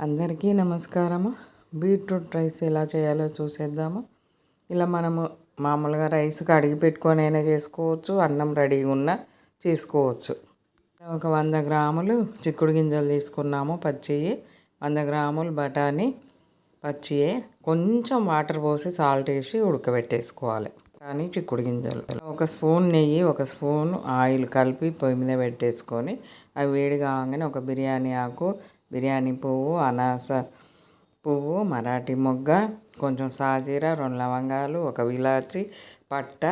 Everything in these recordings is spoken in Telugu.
అందరికీ నమస్కారము. బీట్రూట్ రైస్ ఎలా చేయాలో చూసేద్దాము. ఇలా మనము మామూలుగా రైస్ కడిగి పెట్టుకొని అయినా చేసుకోవచ్చు, అన్నం రెడీగా ఉన్న చేసుకోవచ్చు. ఒక 100 గ్రాములు చిక్కుడు గింజలు తీసుకున్నాము పచ్చివి, 100 గ్రాములు బఠానీ పచ్చియే, కొంచెం వాటర్ పోసి సాల్ట్ వేసి ఉడకబెట్టేసుకోవాలి. కానీ చిక్కుడు గింజలు, ఒక స్పూన్ నెయ్యి, ఒక స్పూన్ ఆయిల్ కలిపి పొయ్యి మీద పెట్టేసుకొని అవి వేడి కాగానే ఒక బిర్యానీ ఆకు, బిర్యానీ పువ్వు, అనాస పువ్వు, మరాఠీ మొగ్గ, కొంచెం సాజీర, 2 లవంగాలు, ఒక ఇలాచి, పట్ట,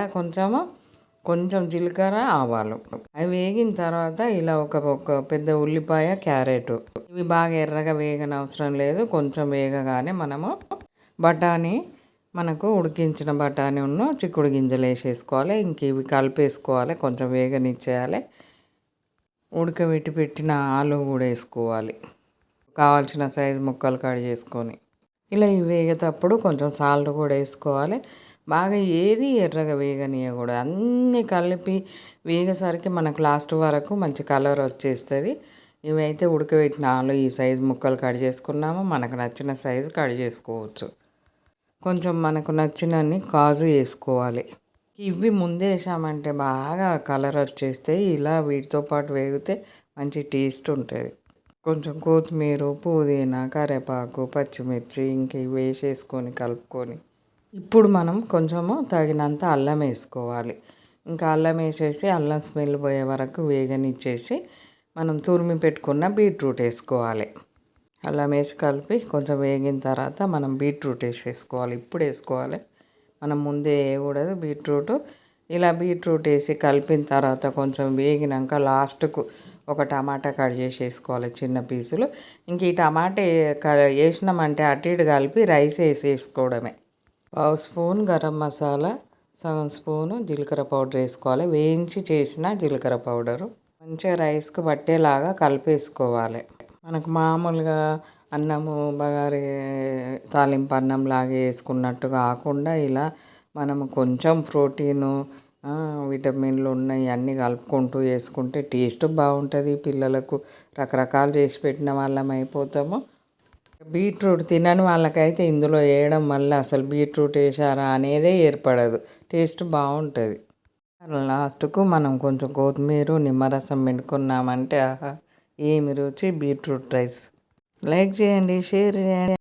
కొంచెం జీలకర్ర, ఆవాలు. అవి వేగిన తర్వాత ఇలా ఒక పెద్ద ఉల్లిపాయ, క్యారెట్, ఇవి బాగా ఎర్రగా వేగనవసరం లేదు. కొంచెం వేగగానే మనము బఠానీ, మనకు ఉడికించిన బఠానీ ఉన్న చిక్కుడు గింజలు వేసేసుకోవాలి. ఇంక ఇవి కలిపేసుకోవాలి, కొంచెం వేగనిచ్చేయాలి. ఉడకబెట్టి పెట్టిన ఆలు కూడా వేసుకోవాలి, కావాల్సిన సైజు ముక్కలు కట్ చేసుకొని. ఇలా ఇవి వేగేటప్పుడు కొంచెం సాల్ట్ కూడా వేసుకోవాలి. బాగా ఏది ఎర్రగా వేగనీయకూడదు, అన్నీ కలిపి వేగేసరికి మనకు లాస్ట్ వరకు మంచి కలర్ వచ్చేస్తుంది. ఇవైతే ఉడకబెట్టిన ఆలు ఈ సైజు ముక్కలు కట్ చేసుకున్నాము. మనకు నచ్చిన సైజు కట్ చేసుకోవచ్చు. కొంచెం మనకు నచ్చినన్ని కాజు వేసుకోవాలి. ఇవి ముందే వేసామంటే బాగా కలర్ వచ్చేస్తాయి. ఇలా వీటితో పాటు వేగితే మంచి టేస్ట్ ఉంటుంది. కొంచెం కొత్తిమీర, పుదీనా, కరివేపాకు, పచ్చిమిర్చి ఇంక ఇవి వేసేసుకొని కలుపుకొని ఇప్పుడు మనం కొంచెము తగినంత అల్లం వేసుకోవాలి. ఇంకా అల్లం వేసేసి అల్లం స్మెల్ పోయే వరకు వేగనిచ్చేసి మనం తురిమి పెట్టుకున్న బీట్రూట్ వేసుకోవాలి. అల్లం వేసి కలిపి కొంచెం వేగిన తర్వాత మనం బీట్రూట్ వేసేసుకోవాలి. ఇప్పుడు వేసుకోవాలి, మనం ముందే వేయకూడదు బీట్రూట్. ఇలా బీట్రూట్ వేసి కలిపిన తర్వాత కొంచెం వేగినాక లాస్ట్కు ఒక టమాటా కట్ చేసి వేసుకోవాలి, చిన్న పీసులు. ఇంక ఈ టమాటా వేసినామంటే అటు ఇటు కలిపి రైస్ వేసేసుకోవడమే. 1 స్పూన్ గరం మసాలా, సగం స్పూను జీలకర్ర పౌడర్ వేసుకోవాలి, వేయించి చేసిన జీలకర్ర పౌడరు. మంచిగా రైస్కి పట్టేలాగా కలిపేసుకోవాలి. మనకు మామూలుగా అన్నము బగారే తాలింపు అన్నం లాగా వేసుకున్నట్టు కాకుండా ఇలా మనము కొంచెం ప్రోటీను, విటమిన్లు ఉన్నాయి అన్నీ కలుపుకుంటూ వేసుకుంటే టేస్ట్ బాగుంటుంది. పిల్లలకు రకరకాలు చేసి పెట్టిన వాళ్ళం అయిపోతాము. బీట్రూట్ తినని వాళ్ళకైతే ఇందులో వేయడం వల్ల అసలు బీట్రూట్ వేసారా అనేదే ఏర్పడదు, టేస్ట్ బాగుంటుంది. లాస్ట్కు మనం కొంచెం కొత్తిమీర, నిమ్మరసం పిండుకున్నామంటే ఆహా ఏమి రుచి! Beetroot rice. లైక్ చేయండి, షేర్ చేయండి.